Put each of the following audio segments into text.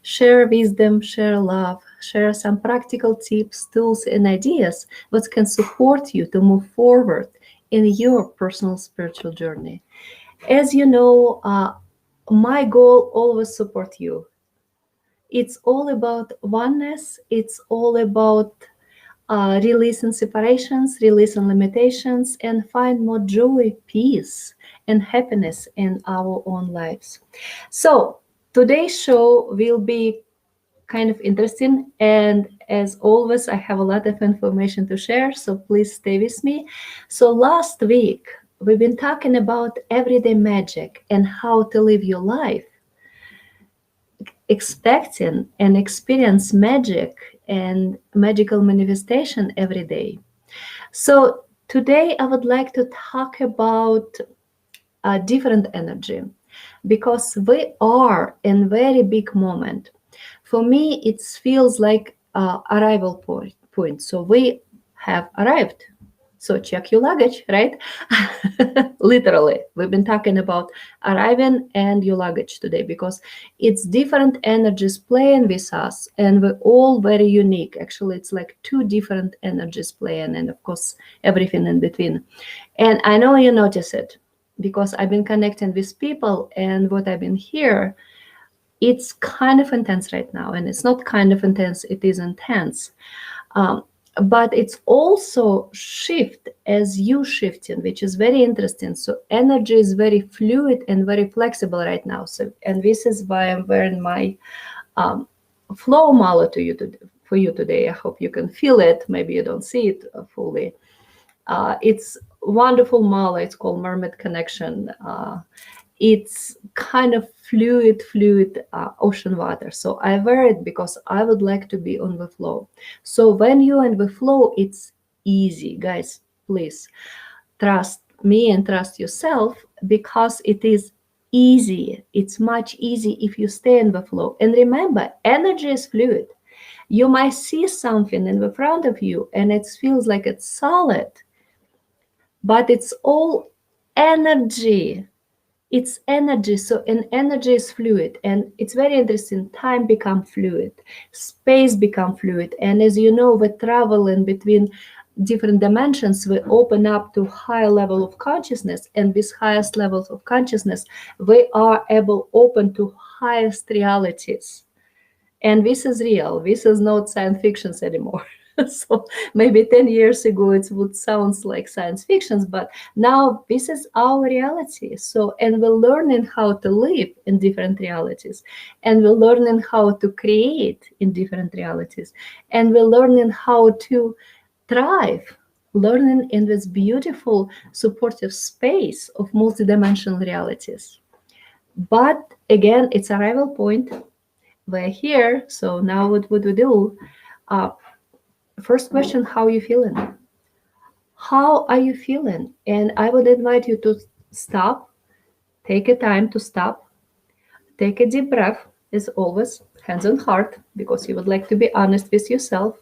share wisdom, share love, share some practical tips, tools, and ideas that can support you to move forward in your personal spiritual journey. As you know, my goal always support you. It's all about oneness. It's all about releasing separations, releasing limitations, and find more joy, peace, and happiness in our own lives. So today's show will be kind of interesting, and as always, I have a lot of information to share, so please stay with me. So last week, we've been talking about everyday magic and how to live your life expecting and experience magic and magical manifestation every day. So today I would like to talk about a different energy because we are in very big moment. For me, it feels like arrival point. So we have arrived. So check your luggage, right? Literally, we've been talking about arriving and your luggage today because it's different energies playing with us, and we're all very unique. Actually, it's like two different energies playing, and of course, everything in between. And I know you notice it because I've been connecting with people, and what I've been here, it's kind of intense right now, and it's not kind of intense; it is intense. Um, but it's also shift as you shifting, which is very interesting. So energy is very fluid and very flexible right now. So, and this is why I'm wearing my flow mala for you today. I hope you can feel it. Maybe you don't see it fully. It's wonderful mala. It's called Mermaid Connection. It's kind of fluid ocean water. So I wear it because I would like to be on the flow. So when you're in the flow, it's easy. Guys, please trust me and trust yourself because it is easy. It's much easy if you stay in the flow. And remember, energy is fluid. You might see something in the front of you and it feels like it's solid, but it's all energy. It's energy. So an energy is fluid, and it's very interesting. Time become fluid, space become fluid, and as you know, we travel in between different dimensions. We open up to higher level of consciousness, and with highest levels of consciousness, we are able open to highest realities. And this is real. This is not science fiction anymore. So maybe 10 years ago it would sound like science fictions, but now this is our reality. So, and we're learning how to live in different realities, and we're learning how to create in different realities, and we're learning how to thrive, learning in this beautiful supportive space of multidimensional realities. But again, it's arrival point. We're here. So now what would we do? First question, how are you feeling? How are you feeling? And I would invite you to stop, take a time to stop, take a deep breath, as always, hands on heart, because you would like to be honest with yourself,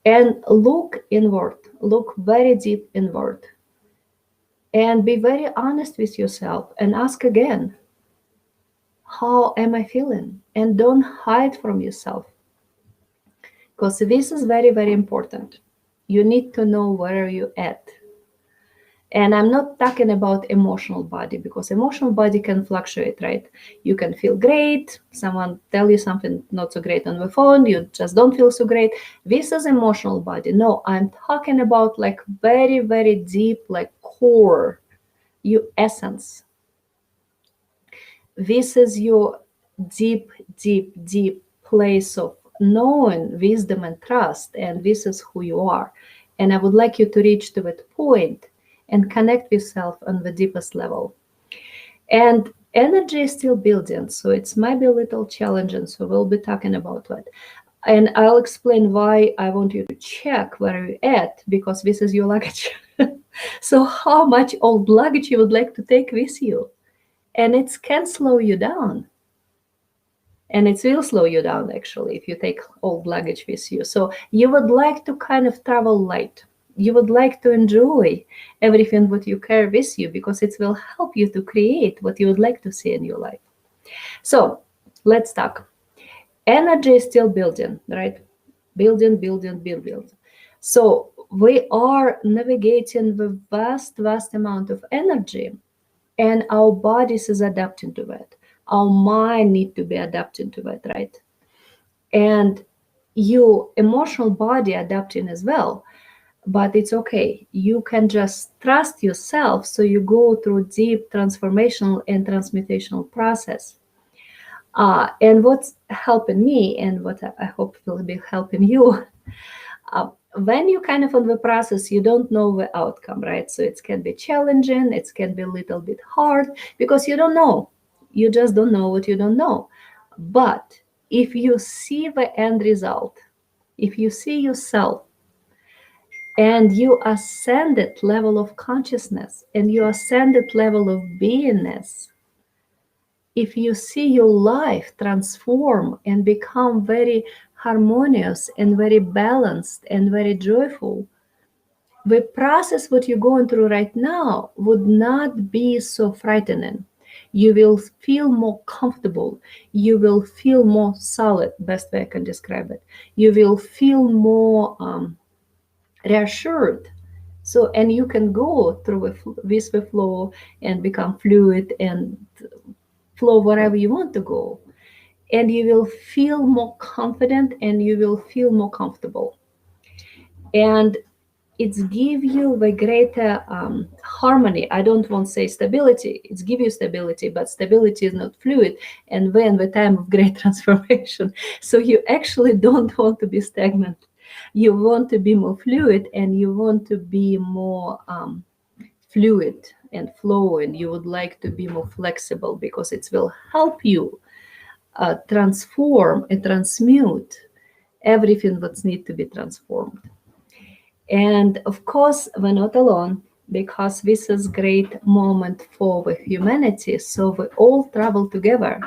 and look inward, look very deep inward, and be very honest with yourself and ask again, how am I feeling? And don't hide from yourself, because this is very, very important. You need to know where you're at. And I'm not talking about emotional body, because emotional body can fluctuate, right? You can feel great, someone tell you something not so great on the phone, you just don't feel so great. This is emotional body. No, I'm talking about like very, very deep, like core, your essence. This is your deep, deep, deep place of knowing, wisdom, and trust, and this is who you are. And I would like you to reach to that point and connect with yourself on the deepest level. And energy is still building, so it's might be a little challenging, so we'll be talking about that. And I'll explain why I want you to check where you're at, because this is your luggage. So how much old luggage you would like to take with you? And it can slow you down. And it will slow you down, actually, if you take old luggage with you. So you would like to kind of travel light. You would like to enjoy everything what you carry with you, because it will help you to create what you would like to see in your life. So let's talk. energy is still building, right? Building. So we are navigating the vast amount of energy, and our bodies is adapting to it. Our mind need to be adapting to it, right? And your emotional body adapting as well. But it's okay. You can just trust yourself. So you go through deep transformational and transmutational process. And what's helping me, and what I hope will be helping you, when you kind of on the process, you don't know the outcome, right? So it can be challenging, it can be a little bit hard because you don't know. You just don't know what you don't know. But if you see the end result, if you see yourself and you ascended level of consciousness and you ascended level of beingness, if you see your life transform and become very harmonious and very balanced and very joyful, the process what you're going through right now would not be so frightening. You will feel more comfortable. You will feel more solid, best way I can describe it. You will feel more reassured. So, and you can go through with the flow and become fluid and flow wherever you want to go. And you will feel more confident and you will feel more comfortable. And it's give you the greater harmony. I don't want to say stability. It's give you stability, but stability is not fluid. And when the time of great transformation, so you actually don't want to be stagnant. You want to be more fluid, and you want to be more fluid and flow, and you would like to be more flexible because it will help you transform and transmute everything that's need to be transformed. And of course, we're not alone because this is great moment for the humanity. So we all travel together.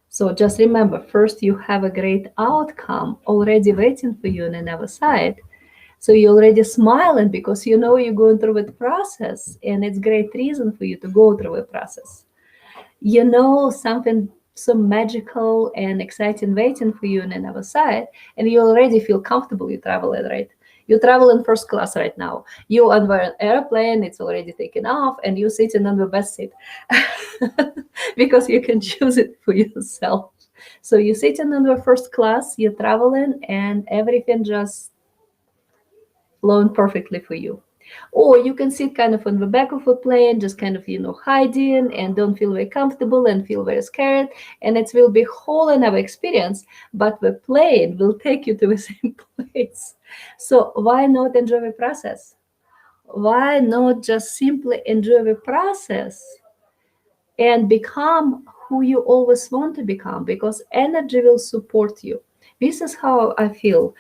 So just remember, first you have a great outcome already waiting for you on another side. So you're already smiling because you know you're going through the process, and it's great reason for you to go through the process. You know something so magical and exciting waiting for you on another side, and you already feel comfortable you traveling, right? You travel in first class right now. You on the airplane, it's already taken off, and you're sitting on the best seat because you can choose it for yourself. So you're sitting in the first class, you're traveling, and everything just flowing perfectly for you. Or you can sit kind of on the back of a plane, just kind of, hiding and don't feel very comfortable and feel very scared. And it will be whole another experience, but the plane will take you to the same place. So why not enjoy the process? Why not just simply enjoy the process and become who you always want to become? Because energy will support you. This is how I feel.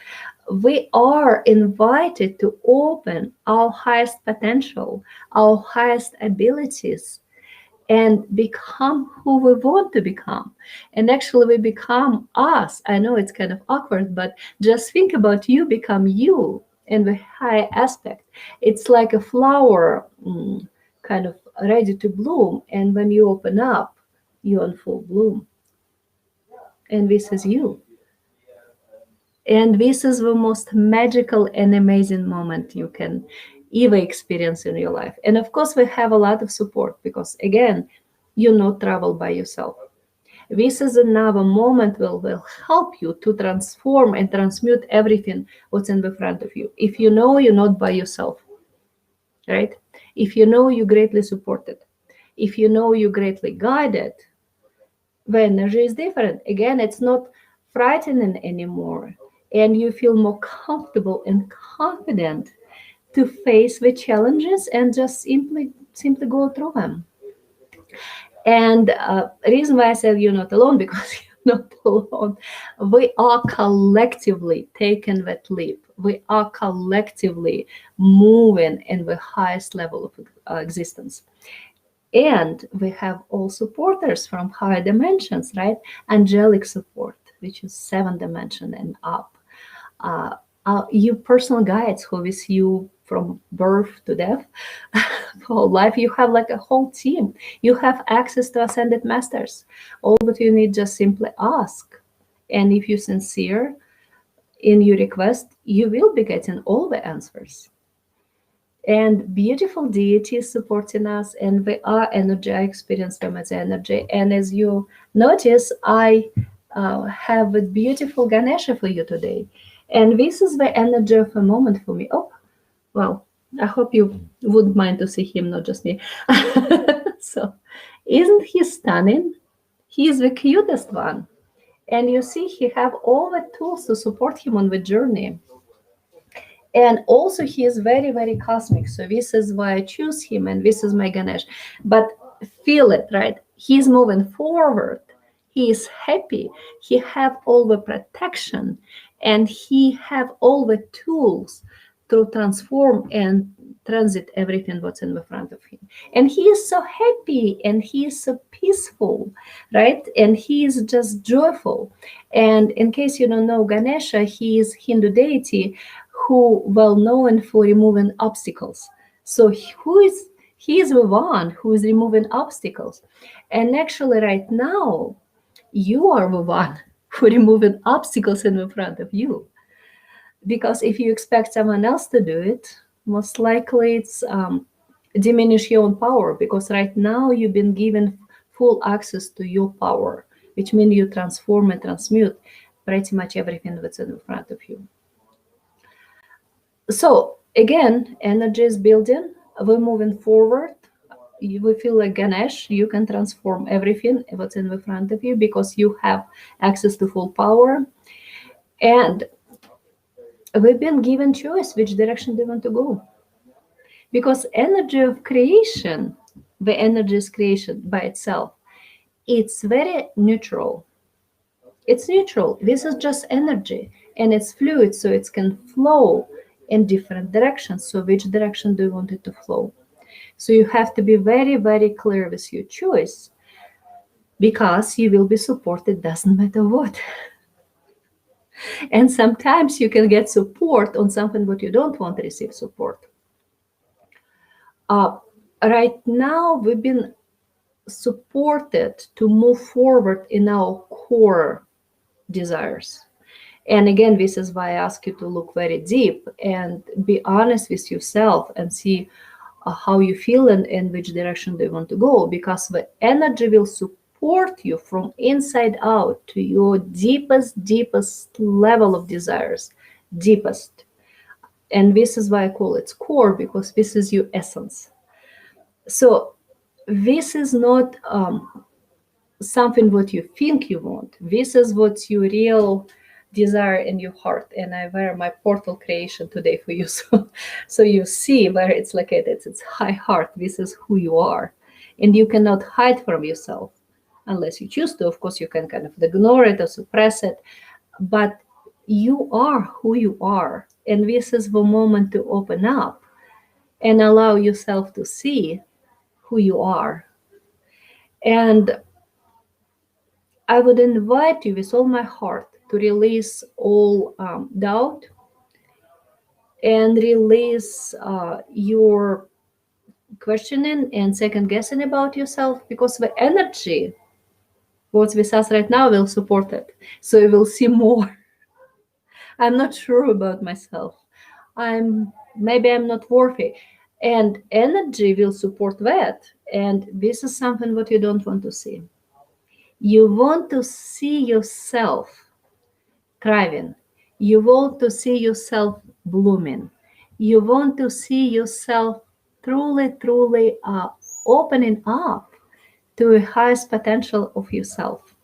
We are invited to open our highest potential, our highest abilities, and become who we want to become. And actually, we become us. I know it's kind of awkward, but just think about you become you in the high aspect. It's like a flower, kind of ready to bloom. And when you open up, you're in full bloom. And this is you. And this is the most magical and amazing moment you can ever experience in your life. And of course, we have a lot of support because, again, you not travel by yourself. This is another moment will help you to transform and transmute everything what's in the front of you. If you know you're not by yourself, right? If you know you're greatly supported, if you know you're greatly guided, the energy is different. Again, it's not frightening anymore, and you feel more comfortable and confident to face the challenges and just simply go through them. And the reason why I said you're not alone, because you're not alone. We are collectively taking that leap. We are collectively moving in the highest level of existence. And we have all supporters from higher dimensions, right? Angelic support, which is 7th dimension and up. You personal guides who with you from birth to death, whole life. You have like a whole team. You have access to ascended masters. All what you need, just simply ask. And if you're sincere in your request, you will be getting all the answers. And beautiful deity is supporting us, and we are energy. I experience them as energy. And as you notice, I have a beautiful Ganesha for you today. And this is the energy of a moment for me. Oh, well, I hope you wouldn't mind to see him, not just me. So, isn't he stunning? He is the cutest one. And you see, he have all the tools to support him on the journey. And also he is very, very cosmic. So this is why I choose him, and this is my Ganesh. But feel it, right? He's moving forward. He is happy. He have all the protection, and he have all the tools to transform and transit everything what's in the front of him. And he is so happy, and he is so peaceful, right? And he is just joyful. And in case you don't know, Ganesha, he is Hindu deity who well known for removing obstacles. So he is the one who is removing obstacles. And actually right now, you are the one who removing obstacles in the front of you. Because if you expect someone else to do it, most likely it's diminish your own power, because right now you've been given full access to your power, which means you transform and transmute pretty much everything that's in front of you. So again, energy is building. We're moving forward. We feel like Ganesh. You can transform everything what's in the front of you because you have access to full power. And we've been given choice which direction they want to go. Because energy of creation, the energy is creation by itself, it's very neutral. It's neutral. This is just energy, and it's fluid, so it can flow in different directions. So which direction do you want it to flow? So you have to be very, very clear with your choice, because you will be supported doesn't matter what. And sometimes you can get support on something what you don't want to receive support. Right now, we've been supported to move forward in our core desires. And again, this is why I ask you to look very deep and be honest with yourself and see how you feel and in which direction they want to go, because the energy will support you from inside out to your deepest level of desires, deepest. And this is why I call it core, because this is your essence. So this is not something what you think you want. This is what's your real desire in your heart. And I wear my portal creation today for you, so you see where it's located. It's high heart. This is who you are, and you cannot hide from yourself unless you choose to. Of course, you can kind of ignore it or suppress it, but you are who you are, and this is the moment to open up and allow yourself to see who you are. And I would invite you with all my heart to release all doubt and release your questioning and second guessing about yourself, because the energy what's with us right now will support it. So you will see more. I'm not sure about myself. Maybe I'm not worthy. And energy will support that. And this is something what you don't want to see. You want to see yourself thriving. You want to see yourself blooming. You want to see yourself truly opening up to the highest potential of yourself.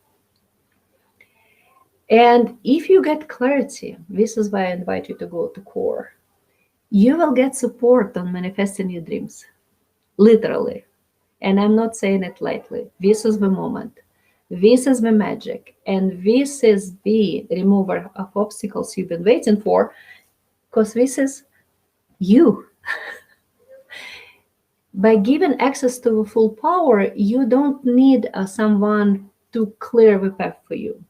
And if you get clarity, this is why I invite you to go to core. You will get support on manifesting your dreams, literally. And I'm not saying it lightly. This is the moment. This is the magic. And this is the remover of obstacles you've been waiting for, because this is you. By giving access to the full power, you don't need someone to clear the path for you,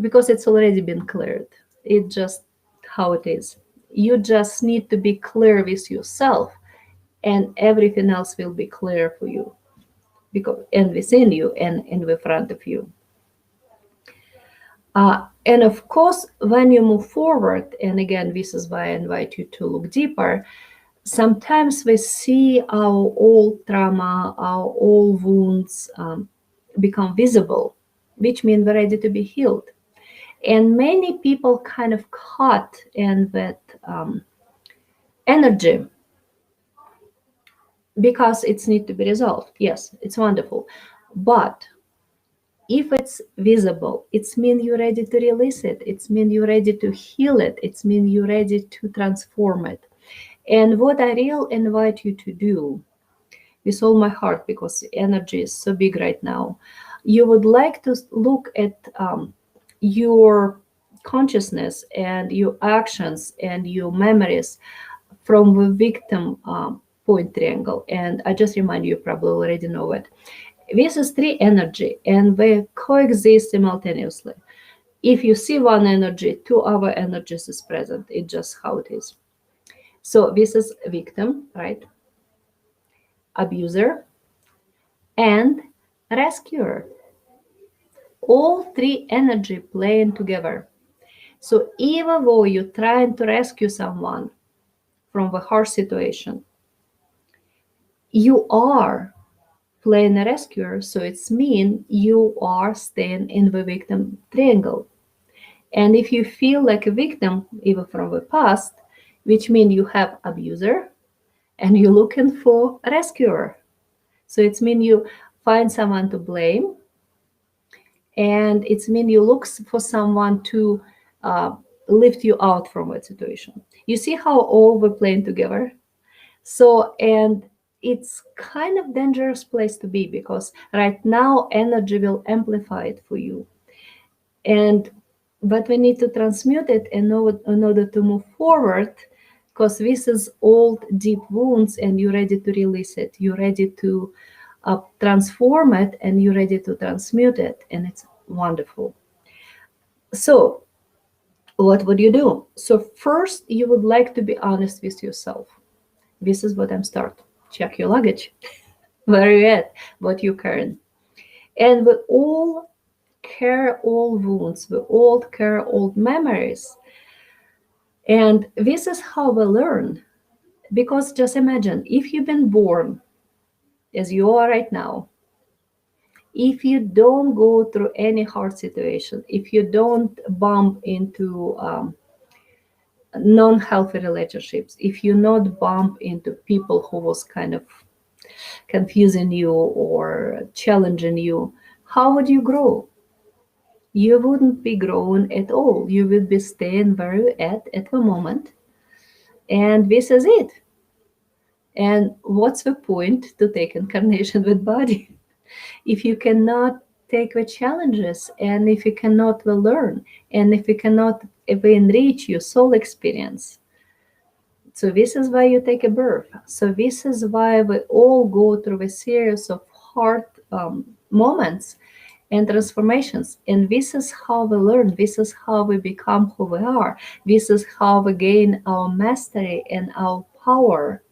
because it's already been cleared. It's just how it is. You just need to be clear with yourself, and everything else will be clear for you, because and within you and in the front of you. And of course, when you move forward, and again, this is why I invite you to look deeper, sometimes we see our old trauma, our old wounds become visible, which means we're ready to be healed. And many people kind of caught in that energy because it's need to be resolved. Yes, it's wonderful. But if it's visible, it's mean you're ready to release it. It's mean you're ready to heal it. It's mean you're ready to transform it. And what I really invite you to do with all my heart, because the energy is so big right now, you would like to look at your consciousness and your actions and your memories from the victim point triangle. And I just remind you, probably already know it. This is three energy and they coexist simultaneously. If you see one energy, two other energies is present. It's just how it is. So this is victim, right? Abuser and rescuer. All three energy playing together. So even though you're trying to rescue someone from the harsh situation, you are playing a rescuer, so it's mean you are staying in the victim triangle. And if you feel like a victim, even from the past, which means you have abuser and you're looking for a rescuer. So it's mean you find someone to blame, and it's mean you look for someone to lift you out from a situation. You see how all we're playing together? So, and it's kind of dangerous place to be because right now energy will amplify it for you. And but we need to transmute it in order to move forward, because this is old deep wounds and you're ready to release it. You're ready to transform it and you're ready to transmute it, and it's wonderful. So what would you do? So first you would like to be honest with yourself. This is what I'm start. Check your luggage. Where are you at? What you carrying? And we all carry old wounds. We all carry old memories. And this is how we learn. Because just imagine, if you've been born as you are right now, if you don't go through any hard situation, if you don't bump into non-healthy relationships, if you not bump into people who was kind of confusing you or challenging you, how would you grow? You wouldn't be growing at all. You would be staying where you're at the moment. And this is it. And what's the point to take incarnation with body if you cannot take the challenges, and if you cannot learn, and if you cannot enrich your soul experience? So this is why you take a birth. So this is why we all go through a series of hard moments and transformations. And this is how we learn. This is how we become who we are. This is how we gain our mastery and our power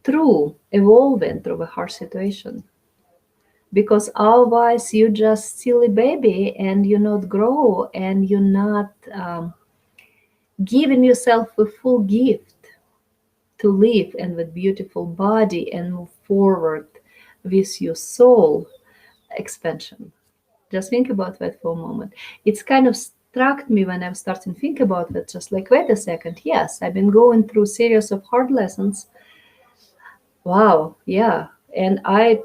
through evolving through a hard situation. Because otherwise you're just silly baby and you not grow and you're not giving yourself a full gift to live and with beautiful body and move forward with your soul expansion. Just think about that for a moment. It's kind of struck me when I started to think about it, just like, wait a second, yes, I've been going through a series of hard lessons. Wow, yeah. And I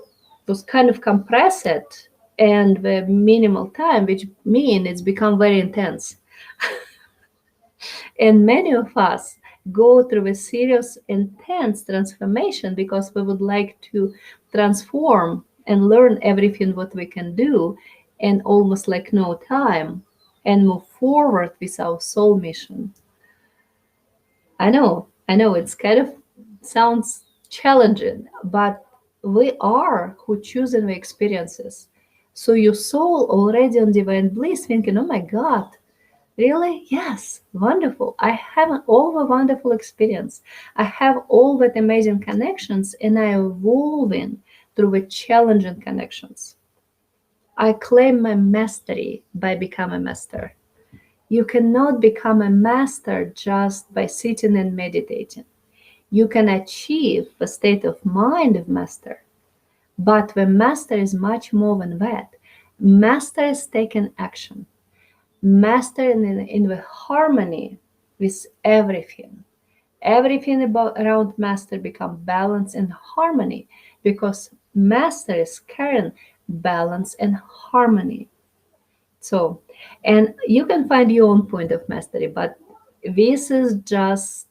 was kind of compress it and the minimal time, which mean it's become very intense. And many of us go through a serious, intense transformation because we would like to transform and learn everything what we can do in almost like no time and move forward with our soul mission. I know it's kind of sounds challenging, but we are who choosing the experiences. So your soul already on divine bliss thinking, oh my God, really? Yes, wonderful. I have all the wonderful experience. I have all that amazing connections and I evolving through the challenging connections. I claim my mastery by becoming a master. You cannot become a master just by sitting and meditating. You can achieve a state of mind of master, but the master is much more than that. Master is taking action. Master in the harmony with everything. Everything around master become balance and harmony because master is carrying balance and harmony. So, and you can find your own point of mastery, but this is just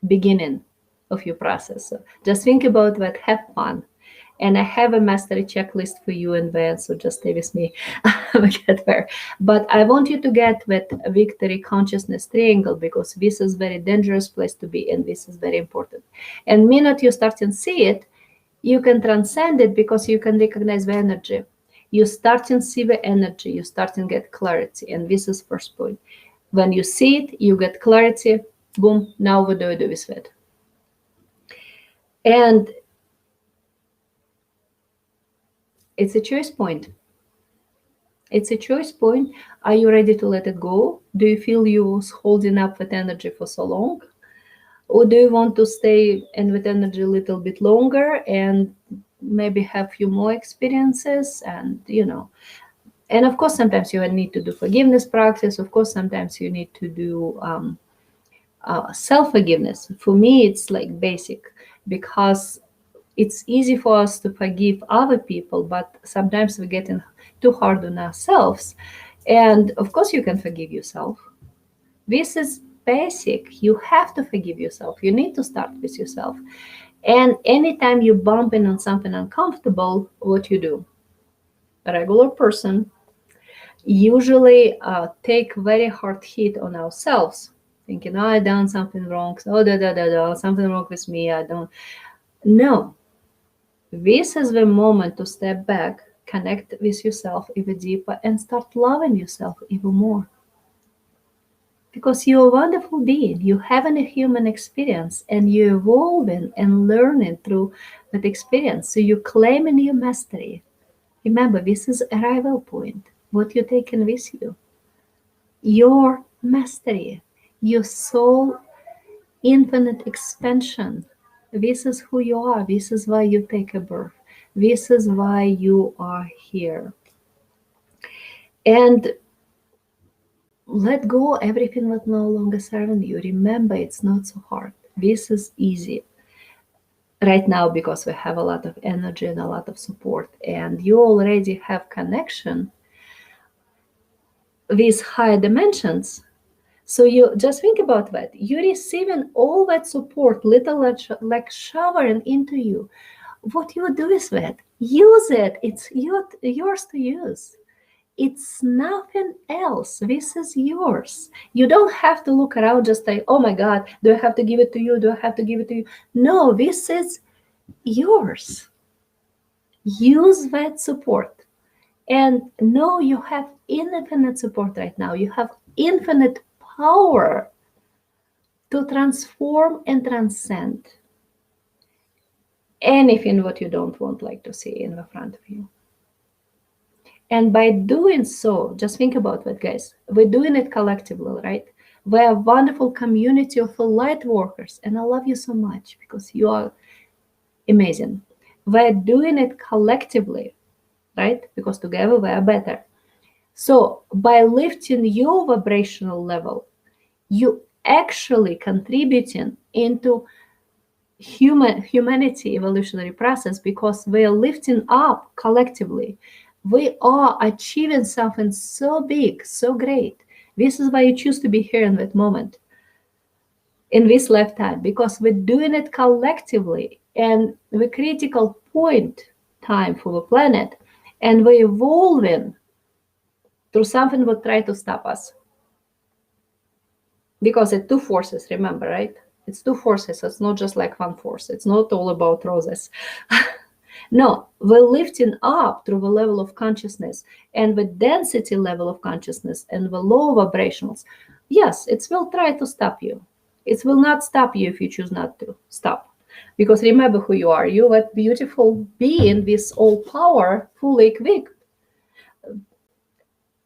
beginning of your process. So just think about that, have fun. And I have a mastery checklist for you in there, so just stay with me. We get there. But I want you to get that victory consciousness triangle because this is very dangerous place to be, and this is very important. And minute you start to see it, you can transcend it because you can recognize the energy. You start to see the energy, you start to get clarity, and this is first point. When you see it, you get clarity. Boom, now what do I do with it? And it's a choice point. It's a choice point. Are you ready to let it go? Do you feel you was holding up that energy for so long? Or do you want to stay in that energy a little bit longer and maybe have few more experiences? And, and of course, sometimes you need to do forgiveness practice. Of course, sometimes you need to do self-forgiveness. For me, it's like basic because it's easy for us to forgive other people, but sometimes we're getting too hard on ourselves. And of course, you can forgive yourself. This is basic. You have to forgive yourself. You need to start with yourself. And anytime you bump in on something uncomfortable, what you do? A regular person usually take very hard hit on ourselves, thinking, oh, I done something wrong. Oh, something wrong with me. I don't. No. This is the moment to step back, connect with yourself even deeper, and start loving yourself even more. Because you're a wonderful being, you're having a human experience, and you're evolving and learning through that experience. So you're claiming your mastery. Remember, this is arrival point, what you're taking with you. Your mastery, your soul infinite expansion. This is who you are. This is why you take a birth. This is why you are here. And let go everything that no longer serving you. Remember, it's not so hard. This is easy right now because we have a lot of energy and a lot of support, and you already have connection with higher dimensions. So you just think about that. You're receiving all that support, little like showering into you. What you do with that? Use it. It's yours to use. It's nothing else. This is yours. You don't have to look around just like, oh my God, do I have to give it to you? Do I have to give it to you? No, this is yours. Use that support. And know you have infinite support right now. You have infinite power to transform and transcend anything what you don't want like to see in the front of you. And by doing so, just think about that, guys. We're doing it collectively, right? We're a wonderful community of light workers, and I love you so much because you are amazing. We're doing it collectively, right? Because together we are better. So by lifting your vibrational level, you actually contributing into humanity evolutionary process because we are lifting up collectively. We are achieving something so big, so great. This is why you choose to be here in that moment, in this lifetime, because we're doing it collectively and the critical point time for the planet, and we're evolving through something that try to stop us. Because it's two forces, remember, right? It's two forces. It's not just like one force. It's not all about roses. No, we're lifting up through the level of consciousness and the density level of consciousness and the low vibrationals. Yes, it will try to stop you. It will not stop you if you choose not to stop. Because remember who you are. You're that beautiful being with all power, fully equipped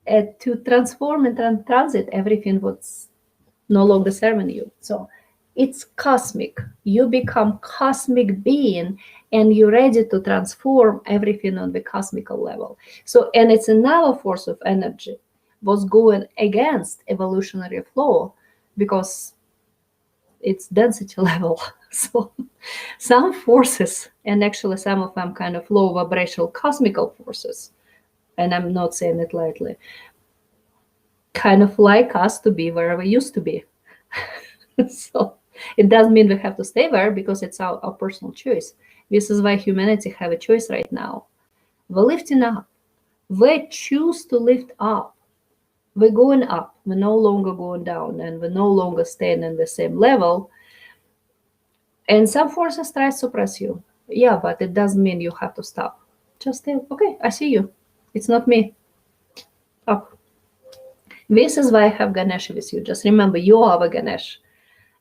to transform and transit everything what's no longer serving you. So it's cosmic. You become cosmic being and you're ready to transform everything on the cosmical level. So, and it's another force of energy was going against evolutionary flow because it's density level. So some forces, and actually some of them kind of low vibrational cosmical forces, and I'm not saying it lightly, kind of like us to be where we used to be. So it doesn't mean we have to stay there because it's our personal choice. This is why humanity have a choice right now. We're lifting up. We choose to lift up. We're going up. We're no longer going down, and we're no longer staying in the same level. And some forces try to suppress you. Yeah, but it doesn't mean you have to stop. Just say, okay, I see you. It's not me. Up. This is why I have Ganesh with you. Just remember, you are the Ganesh.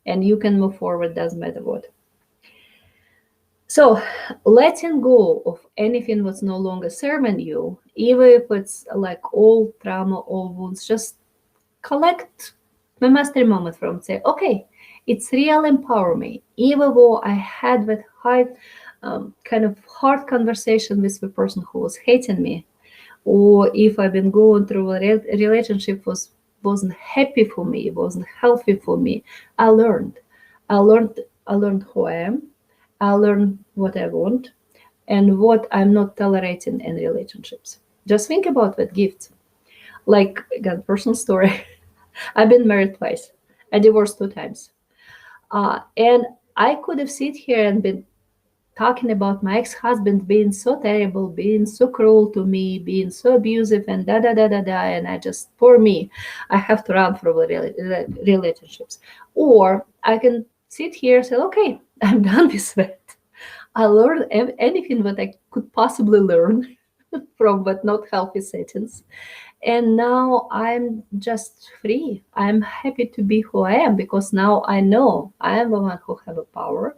And you can move forward, doesn't matter what. So letting go of anything that's no longer serving you, even if it's like old trauma, old wounds, just collect the mastery moment from say, okay, it's real empower me. Even though I had that hard, kind of hard conversation with the person who was hating me, or if I've been going through a relationship wasn't happy for me, wasn't healthy for me, I learned. I learned who I am. I learned what I want and what I'm not tolerating in relationships. Just think about that gift. Like, again, personal story. I've been married twice. I divorced 2 times. And I could have sit here and been talking about my ex-husband being so terrible, being so cruel to me, being so abusive, and da da da da da. And I just, for me, I have to run from relationships. Or I can sit here and say, okay, I'm done with that. I learned anything that I could possibly learn from that not healthy settings. And now I'm just free. I'm happy to be who I am because now I know I am the one who have a power.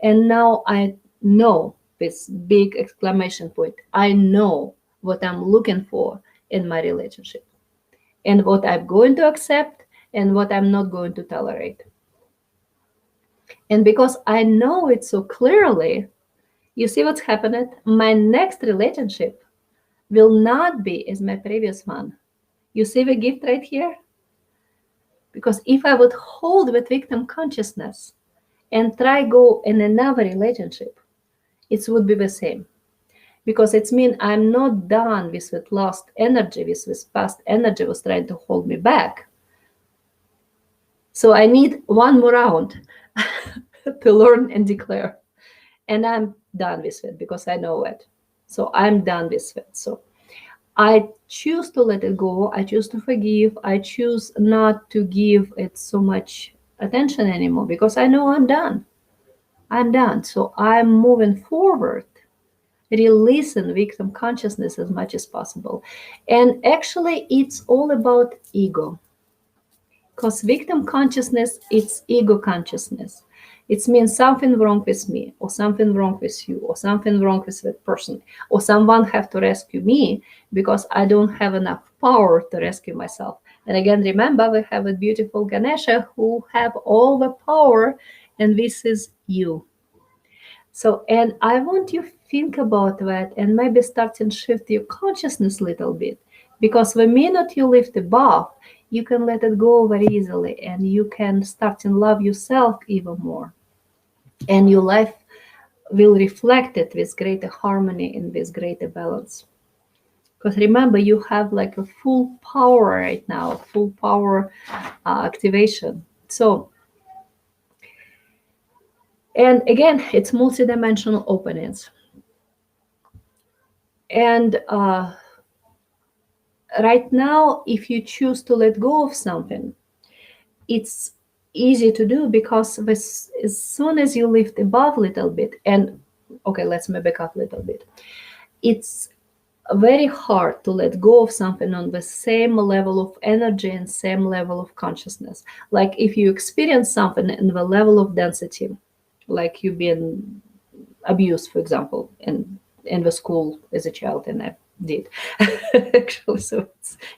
And now I know, this big exclamation point, I know what I'm looking for in my relationship and what I'm going to accept and what I'm not going to tolerate. And because I know it so clearly, you see what's happening? My next relationship will not be as my previous one. You see the gift right here? Because if I would hold with victim consciousness and try go in another relationship, it would be the same. Because it means I'm not done with lost energy, with past energy was trying to hold me back. So I need one more round to learn and declare. And I'm done with it because I know it. So I'm done with it. So I choose to let it go. I choose to forgive. I choose not to give it so much attention anymore because I know I'm done. I'm done. So I'm moving forward, releasing victim consciousness as much as possible. And actually, it's all about ego. Because victim consciousness, it's ego consciousness. It means something wrong with me, or something wrong with you, or something wrong with that person, or someone have to rescue me because I don't have enough power to rescue myself. And again, remember, we have a beautiful Ganesha who have all the power, and this is you. So, and I want you to think about that and maybe start and shift your consciousness a little bit. Because the minute you lift above, you can let it go very easily and you can start and love yourself even more. And your life will reflect it with greater harmony and with greater balance. Because remember, you have like a full power right now, full power activation. So, and again, it's multidimensional openings. And right now, if you choose to let go of something, it's easy to do because as soon as you lift above a little bit, and okay, let's maybe back up a little bit. It's very hard to let go of something on the same level of energy and same level of consciousness. Like if you experience something in the level of density, like you've been abused, for example, in the school as a child, and I've did. Actually, so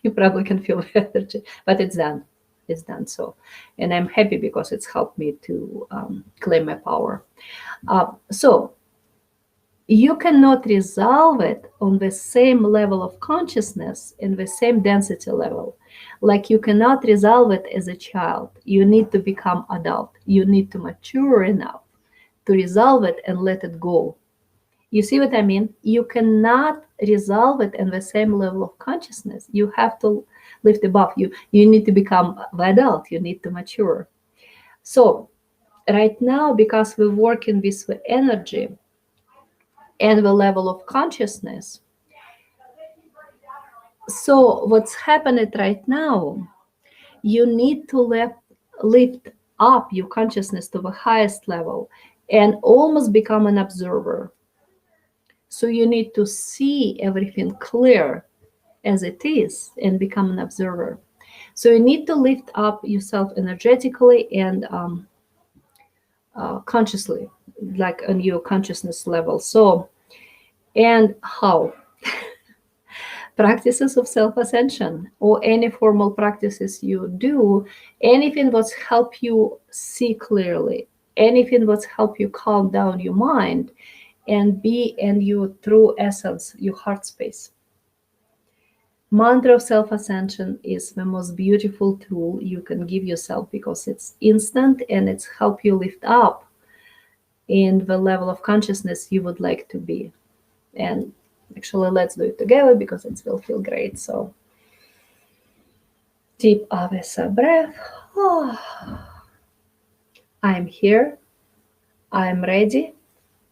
you probably can feel the energy, but it's done. It's done. So, and I'm happy because it's helped me to claim my power. So you cannot resolve it on the same level of consciousness, in the same density level. Like you cannot resolve it as a child. You need to become adult. You need to mature enough to resolve it and let it go. You see what I mean? You cannot resolve it in the same level of consciousness. You have to lift above. You need to become the adult. You need to mature. So right now, because we're working with the energy and the level of consciousness, so what's happening right now, you need to lift up your consciousness to the highest level and almost become an observer. So you need to see everything clear as it is and become an observer. So you need to lift up yourself energetically and consciously, like on your consciousness level. So, and how? Practices of self-ascension or any formal practices you do, anything that's help you see clearly, anything that's help you calm down your mind and be in your true essence, your heart space. Mantra of self-ascension is the most beautiful tool you can give yourself because it's instant and it's help you lift up in the level of consciousness you would like to be. And actually, let's do it together because it will feel great. So deep avesa breath. I'm here. I'm ready.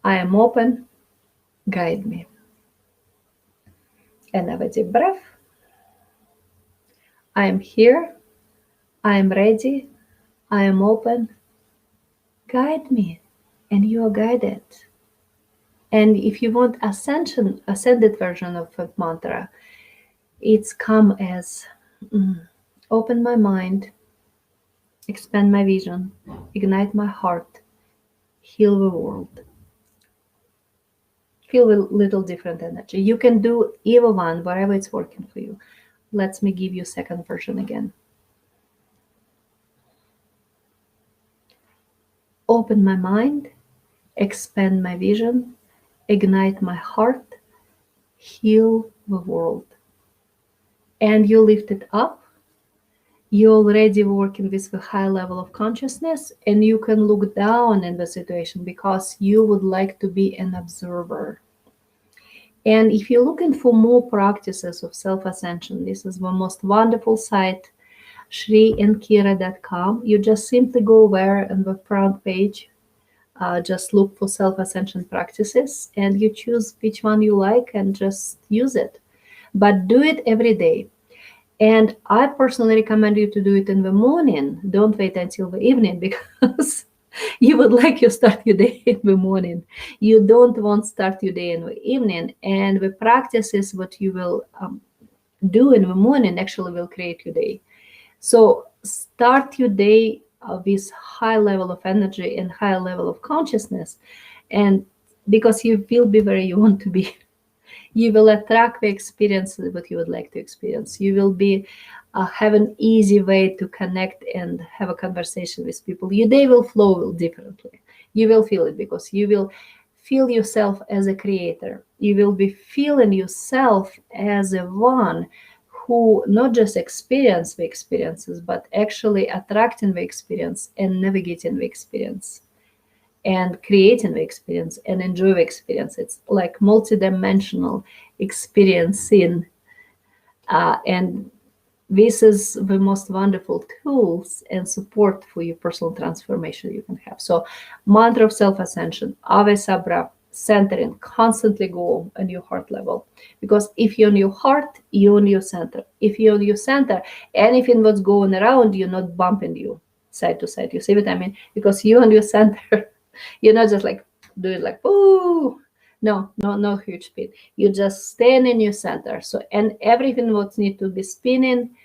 I am open. Guide me. Another deep breath. I am here. I am ready. I am open. Guide me. And you are guided. And if you want ascended version of the mantra, it's come as open my mind, expand my vision, ignite my heart, heal the world. Feel a little different energy. You can do either one, whatever it's working for you. Let me give you second version again. Open my mind, expand my vision, ignite my heart, heal the world. And you lift it up. You're already working with the high level of consciousness, and you can look down in the situation because you would like to be an observer. And if you're looking for more practices of self-ascension, this is the most wonderful site, shriandkira.com. You just simply go there on the front page, just look for self-ascension practices, and you choose which one you like and just use it. But do it every day. And I personally recommend you to do it in the morning. Don't wait until the evening because you would like to start your day in the morning. You don't want to start your day in the evening. And the practices what you will do in the morning actually will create your day. So start your day with high level of energy and high level of consciousness. And because you will be where you want to be. You will attract the experiences that you would like to experience. You will be have an easy way to connect and have a conversation with people. Your day will flow differently. You will feel it because you will feel yourself as a creator. You will be feeling yourself as a one who not just experience the experiences, but actually attracting the experience and navigating the experience and creating the experience and enjoy the experience. It's like multidimensional experiencing. And this is the most wonderful tools and support for your personal transformation you can have. So mantra of self-ascension, avesa breath, centering, constantly go on your heart level. Because if you're on your heart, you're on your center. If you're on your center, anything that's going around you not bumping you side to side. You see what I mean? Because you're on your center. You're not just like do it like ooh, no huge speed. You just stand in your center. So and everything what need to be spinning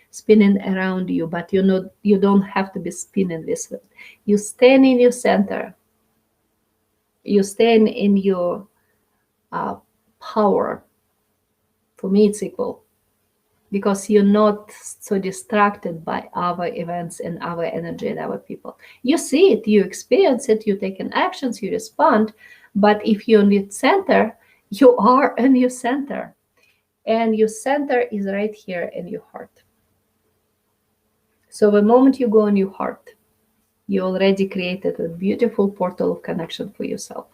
around you, but you don't have to be spinning this way. You stand in your center. You stand in your power. For me, it's equal, because you're not so distracted by other events and other energy and other people. You see it, you experience it, you take actions, you respond. But if you're in the center, you are in your center. And your center is right here in your heart. So the moment you go in your heart, you already created a beautiful portal of connection for yourself.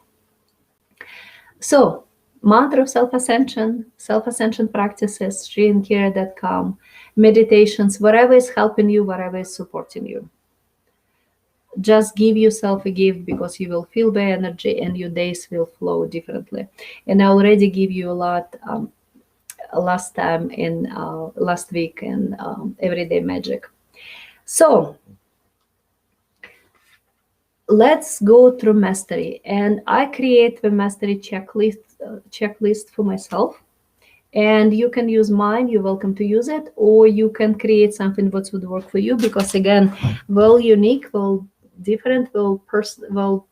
So, mantra of self-ascension practices, sriandkira.com, meditations, whatever is helping you, whatever is supporting you. Just give yourself a gift, because you will feel the energy and your days will flow differently. And I already give you a lot last week in Everyday Magic. So let's go through mastery, and I create the mastery checklist for myself, and you can use mine. You're welcome to use it, or you can create something that would work for you, because again, well unique, well different, will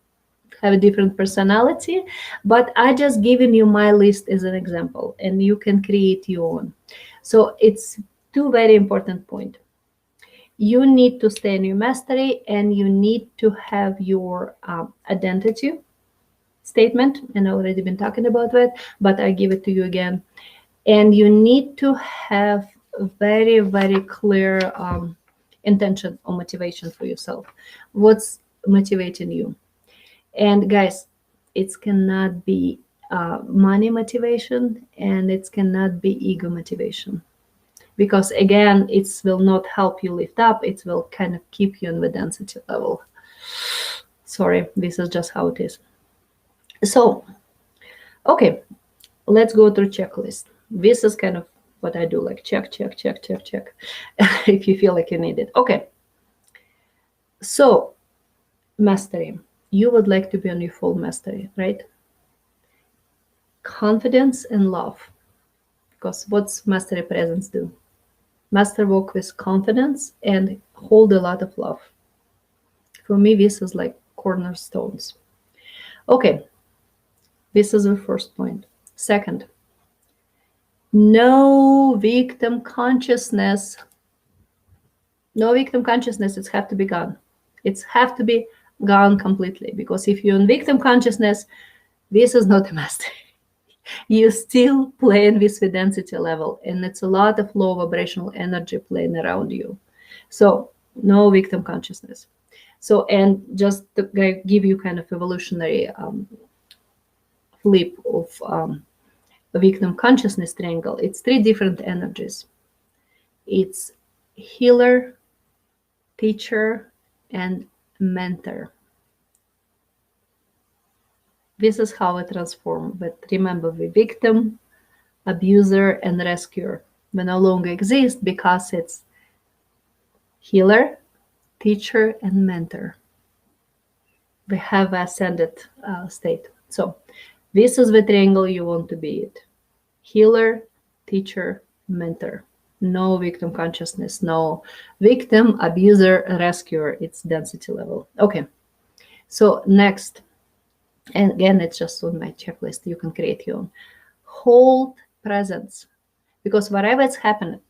have a different personality. But I just given you my list as an example, and you can create your own. So it's two very important points. You need to stay in your mastery, and you need to have your identity statement. And I've already been talking about that, but I give it to you again. And you need to have a very, very clear intention or motivation for yourself. What's motivating you? And guys, it cannot be money motivation, and it cannot be ego motivation. Because again, it will not help you lift up. It will kind of keep you in the density level. Sorry, this is just how it is. So, okay, let's go through checklist. This is kind of what I do, like check, check, check, check, check, if you feel like you need it. Okay. So, mastery. You would like to be on your full mastery, right? Confidence and love. Because what's mastery presence do? Master walk with confidence and hold a lot of love. For me, this is like cornerstones. Okay, this is the first point. Second, no victim consciousness. No victim consciousness, it's have to be gone. It's have to be gone completely, because if you're in victim consciousness, this is not a mastery. You still playing with the density level, and it's a lot of low vibrational energy playing around you. So no victim consciousness. So, and just to give you kind of evolutionary flip of victim consciousness triangle, it's three different energies. It's healer, teacher, and mentor. This is how I transform. But remember, the victim, abuser, and rescuer will no longer exist, because it's healer, teacher, and mentor. We have ascended state. So this is the triangle you want to be it. Healer, teacher, mentor. No victim consciousness, no victim, abuser, rescuer. It's density level. Okay. So next, and again, it's just on my checklist. You can create your own. Hold presence. Because whatever is happening,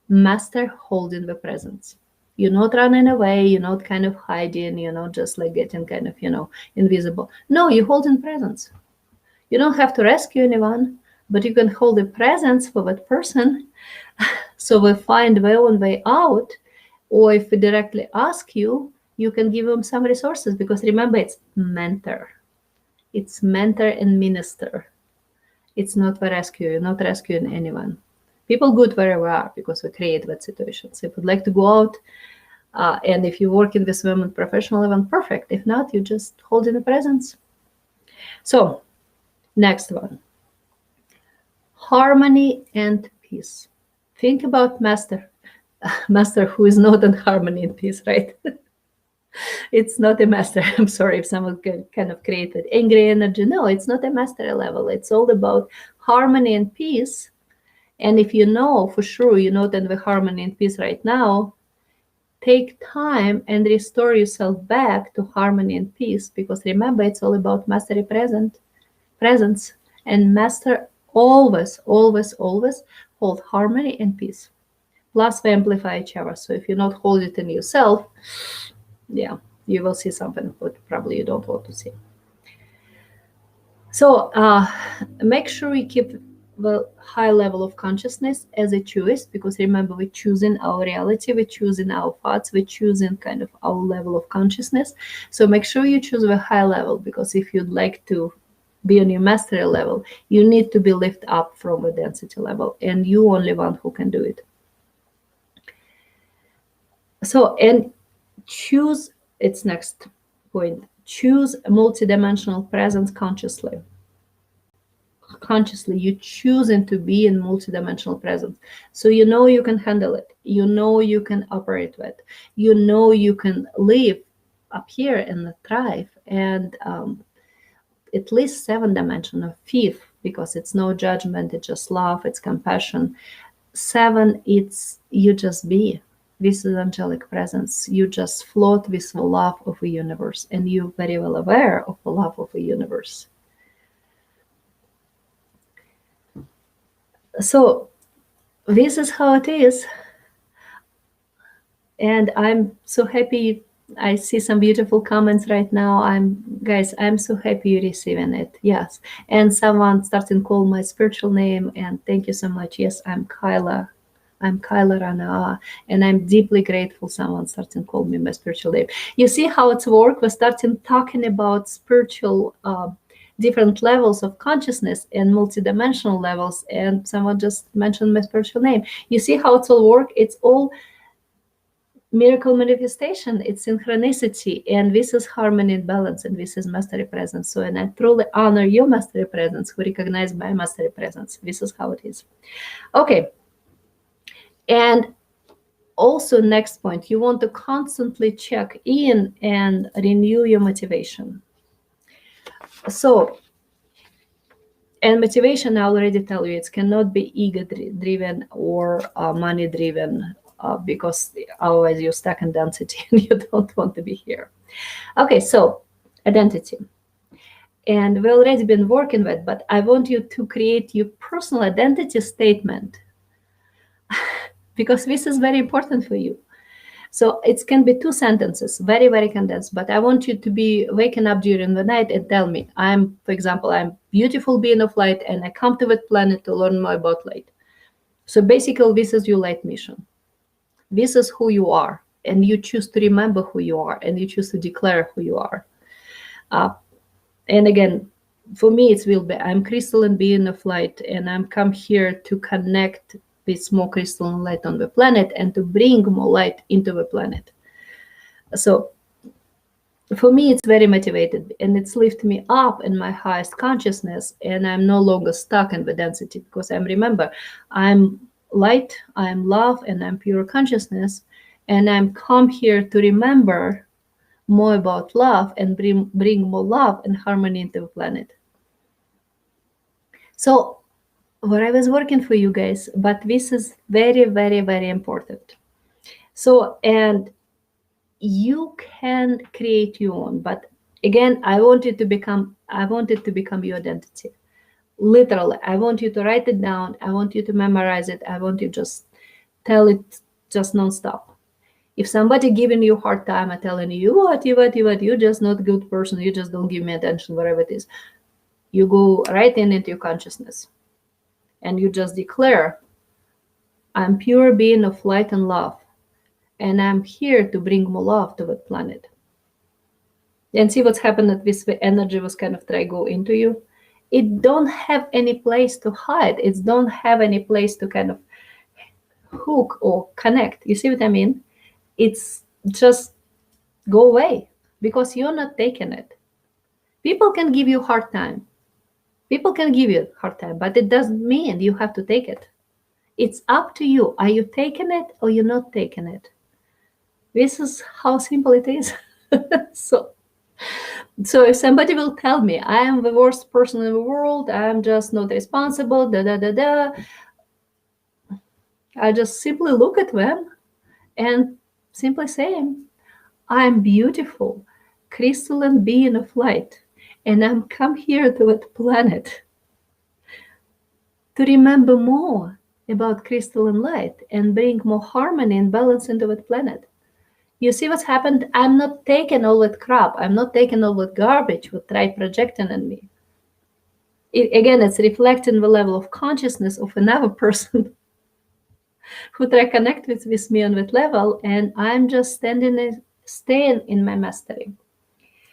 master holding the presence. You're not running away. You're not kind of hiding. You're not just like getting kind of, invisible. No, you're holding presence. You don't have to rescue anyone, but you can hold a presence for that person. So we find their own way out. Or if we directly ask you, you can give them some resources. Because remember, it's mentor. It's mentor and minister. It's not the rescue. You're not rescuing anyone. People good wherever we are, because we create that situation. So if you'd like to go out, and if you work in this women professional event, perfect. If not, you just hold in the presence. So next one, harmony and peace. Think about master who is not in harmony and peace, right? It's not a master. I'm sorry if someone can kind of create that angry energy. No, it's not a mastery level. It's all about harmony and peace. And if you know for sure you're not in the harmony and peace right now, take time and restore yourself back to harmony and peace. Because remember, it's all about mastery presence. And master always, always, always hold harmony and peace. Plus, we amplify each other. So if you not hold it in yourself, yeah, you will see something that probably you don't want to see. So make sure you keep the high level of consciousness as a choice, because remember, we're choosing our reality, we're choosing our thoughts, we're choosing kind of our level of consciousness. So make sure you choose the high level, because if you'd like to be on your mastery level, you need to be lifted up from the density level, and you only one who can do it. So, and choose, it's next point, choose a multidimensional presence consciously. Consciously, you choosing to be in multidimensional presence. So you know you can handle it. You know you can operate with. You know you can live up here and thrive. And at least 7 dimension of fifth, because it's no judgment, it's just love, it's compassion. 7, it's you just be. This is angelic presence. You just float with the love of the universe, and you're very well aware of the love of the universe. So this is how it is. And I'm so happy. I see some beautiful comments right now. I'm so happy you're receiving it. Yes. And someone started to call my spiritual name, and thank you so much. Yes, I'm Kyla. I'm Kyla Rana, and I'm deeply grateful someone started to call me my spiritual name. You see how it's work? We're starting talking about spiritual different levels of consciousness and multidimensional levels, and someone just mentioned my spiritual name. You see how it's all work? It's all miracle manifestation, it's synchronicity, and this is harmony and balance, and this is mastery presence. So, and I truly honor your mastery presence who recognize my mastery presence. This is how it is. Okay. And also, next point, you want to constantly check in and renew your motivation. So, and motivation, I already tell you, it cannot be ego driven or money driven, because otherwise you're stuck in density and you don't want to be here. Okay, so identity. And we've already been working with, but I want you to create your personal identity statement because this is very important for you. So it can be 2 sentences, very, very condensed, but I want you to be waking up during the night and tell me, for example, I'm beautiful being of light, and I come to that planet to learn more about light. So basically, this is your light mission. This is who you are, and you choose to remember who you are, and you choose to declare who you are. And again, for me, it will be, I'm crystalline being of light, and I'm come here to connect with more crystalline light on the planet and to bring more light into the planet. So for me, it's very motivated, and it's lifted me up in my highest consciousness, and I'm no longer stuck in the density, because remember, I'm light, I'm love, and I'm pure consciousness, and I'm come here to remember more about love and bring more love and harmony into the planet. So where I was working for you guys, but this is very, very, very important. So, and you can create your own, but again, I want it to become your identity. Literally, I want you to write it down. I want you to memorize it. I want you to just tell it just nonstop. If somebody giving you a hard time and telling you, you're just not a good person, you just don't give me attention, whatever it is, you go right into your consciousness and you just declare, I'm pure being of light and love, and I'm here to bring more love to the planet. And see what's happened that this energy was kind of try to go into you. It don't have any place to hide. It don't have any place to kind of hook or connect. You see what I mean? It's just go away because you're not taking it. People can give you a hard time. People can give you a hard time, but it doesn't mean you have to take it. It's up to you. Are you taking it or you're not taking it? This is how simple it is. So if somebody will tell me I am the worst person in the world, I'm just not responsible, I just simply look at them and simply say, I'm beautiful, crystalline being of light, and I'm come here to that planet to remember more about crystal and light and bring more harmony and balance into the planet. You see what's happened? I'm not taking all that crap. I'm not taking all that garbage what try projecting on me. Again, it's reflecting the level of consciousness of another person who try connect with me on that level, and I'm just staying in my mastery.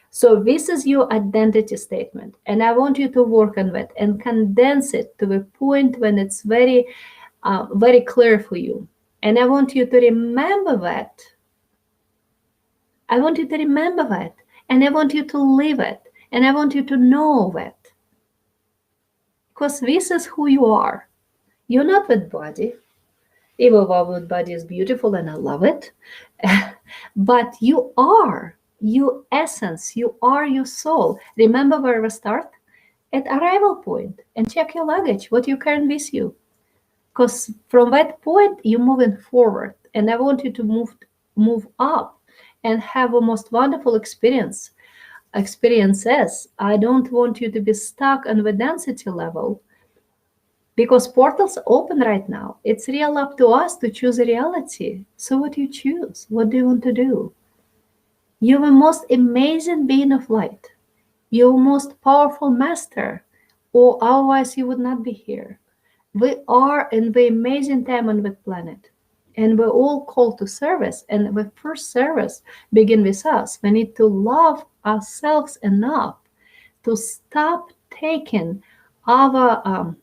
So this is your identity statement, and I want you to work on that and condense it to the point when it's very, very clear for you. And I want you to remember that. I want you to remember that, and I want you to live it, and I want you to know that. Because this is who you are. You're not that body. Even though that body is beautiful and I love it, but you are your essence. You are your soul. Remember where we start? At arrival point, and check your luggage, what you carry with you. Because from that point, you're moving forward. And I want you to move up and have a most wonderful experiences. I don't want you to be stuck on the density level, because portals open right now. It's real up to us to choose a reality. So what do you choose? What do you want to do? You're the most amazing being of light. You're the most powerful master, or otherwise you would not be here. We are in the amazing time on the planet, and we're all called to service. And the first service begins with us. We need to love ourselves enough to stop taking our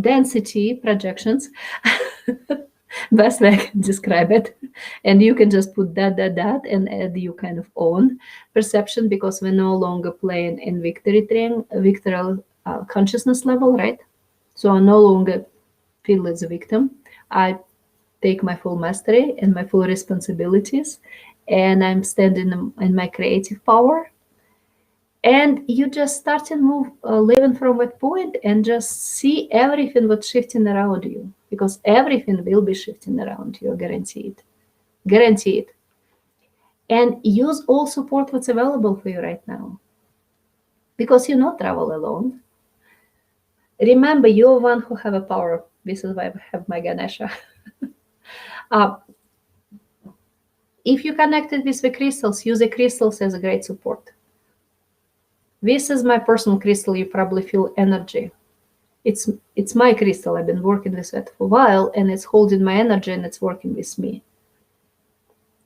density projections. Best way I can describe it. And you can just put that and add your kind of own perception, because we're no longer playing in victorial consciousness level, right? So I no longer feel as a victim. I take my full mastery and my full responsibilities, and I'm standing in my creative power. And you just start to move, living from that point, and just see everything what's shifting around you, because everything will be shifting around you, guaranteed. Guaranteed. And use all support what's available for you right now, because you not travel alone. Remember, you're one who have a power. This is why I have my Ganesha. If you connected with the crystals, use the crystals as a great support. This is my personal crystal. You probably feel energy. It's my crystal. I've been working with it for a while, and it's holding my energy, and it's working with me.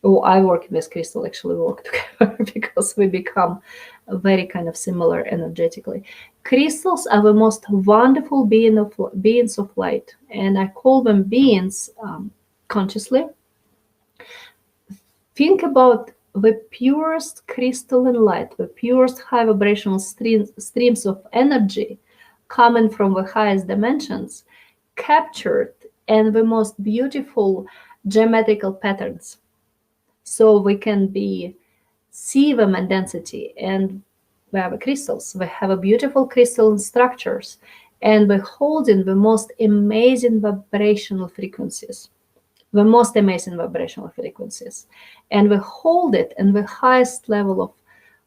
Oh, I work with crystal, actually work together, because we become very kind of similar energetically. Crystals are the most wonderful beings of light, and I call them beings consciously. Think about the purest crystalline light, the purest high vibrational streams of energy coming from the highest dimensions, captured in the most beautiful geometrical patterns. So we can see them in density, and we have crystals. We have a beautiful crystalline structures, and we're holding the most amazing vibrational frequencies. The most amazing vibrational frequencies. And we hold it in the highest level of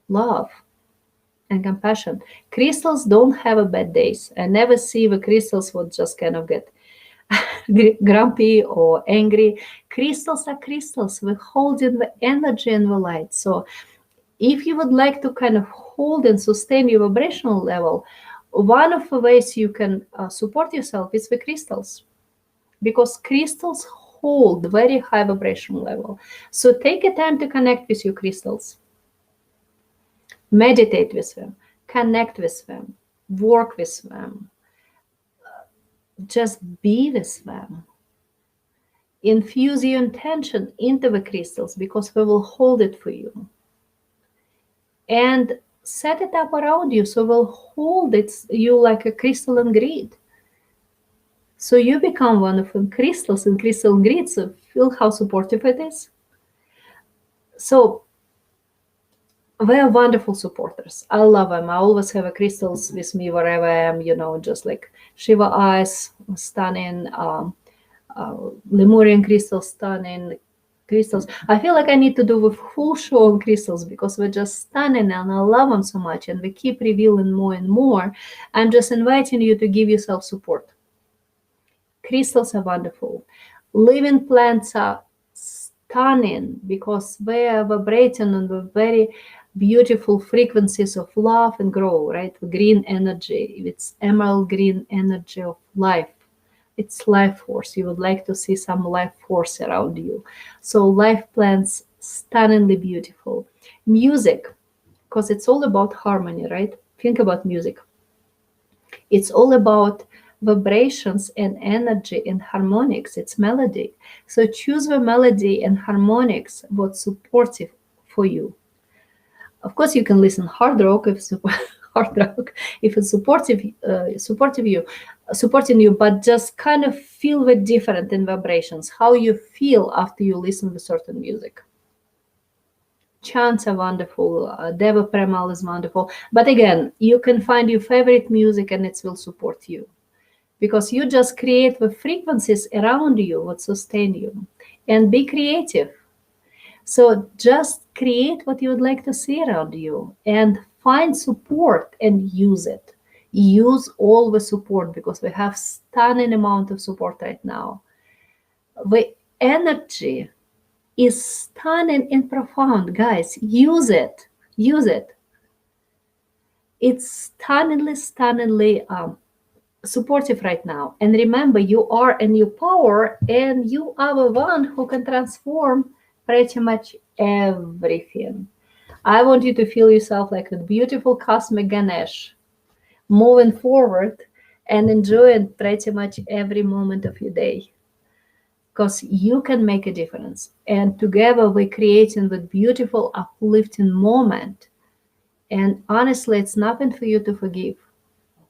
love and compassion. Crystals don't have bad days. I never see the crystals would just kind of get grumpy or angry. Crystals are crystals. We hold in the energy and the light. So if you would like to kind of hold and sustain your vibrational level, one of the ways you can support yourself is the crystals, because crystals hold very high vibrational level. So take a time to connect with your crystals. Meditate with them, connect with them, work with them, just be with them. Infuse your intention into the crystals, because we will hold it for you. And set it up around you, so we'll hold you like a crystalline grid. So you become one of them crystals and crystalline grids. So feel how supportive it is. So they are wonderful supporters. I love them. I always have crystals with me wherever I am, just like Shiva eyes, stunning, Lemurian crystals, stunning, crystals. I feel like I need to do a full show on crystals because we're just stunning and I love them so much and we keep revealing more and more. I'm just inviting you to give yourself support. Crystals are wonderful. Living plants are stunning because they are vibrating on the very beautiful frequencies of love and grow, right? Green energy, it's emerald green energy of life. It's life force. You would like to see some life force around you. So life plants, stunningly beautiful. Music, because it's all about harmony, right? Think about music. It's all about vibrations and energy and harmonics. It's melody. So choose the melody and harmonics what's supportive for you. Of course, you can listen hard rock if hard rock if it's supporting you, but just kind of feel the different in vibrations. How you feel after you listen to certain music. Chants are wonderful. Deva Premal is wonderful. But again, you can find your favorite music and it will support you. Because you just create the frequencies around you what sustain you. And be creative. So just create what you would like to see around you and find support and use it. Use all the support because we have stunning amount of support right now. The energy is stunning and profound, guys. Use it. Use it. It's stunningly supportive right now. And remember, you are a new power and you are the one who can transform pretty much everything. I want you to feel yourself like a beautiful cosmic Ganesh moving forward and enjoying pretty much every moment of your day. Because you can make a difference. And together we're creating the beautiful, uplifting moment. And honestly, it's nothing for you to forgive.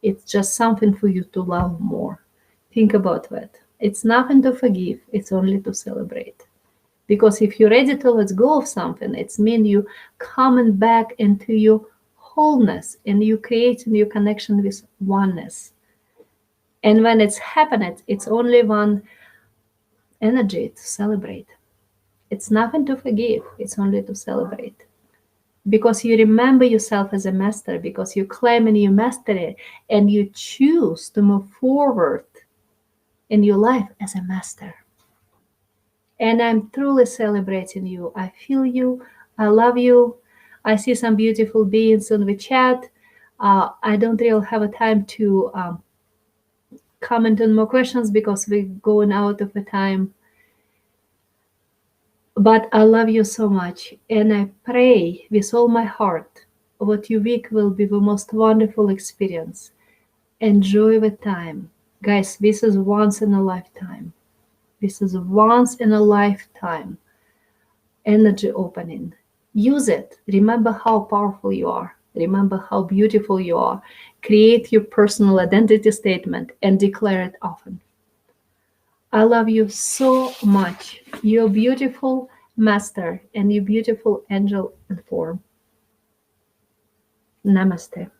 It's just something for you to love more. Think about that. It's nothing to forgive. It's only to celebrate. Because if you're ready to let go of something, it's mean you coming back into your wholeness and you creating your connection with oneness. And when it's happening, it's only one energy to celebrate. It's nothing to forgive. It's only to celebrate. Because you remember yourself as a master, because you claim in your mastery and you choose to move forward in your life as a master. And I'm truly celebrating you. I feel you. I love you. I see some beautiful beings in the chat. I don't really have a time to comment on more questions because we're going out of the time. But I love you so much. And I pray with all my heart what your week will be the most wonderful experience. Enjoy the time. Guys, this is once in a lifetime. This is once in a lifetime energy opening. Use it. Remember how powerful you are. Remember how beautiful you are. Create your personal identity statement and declare it often. I love you so much. You're beautiful master and you're beautiful angel in form. Namaste.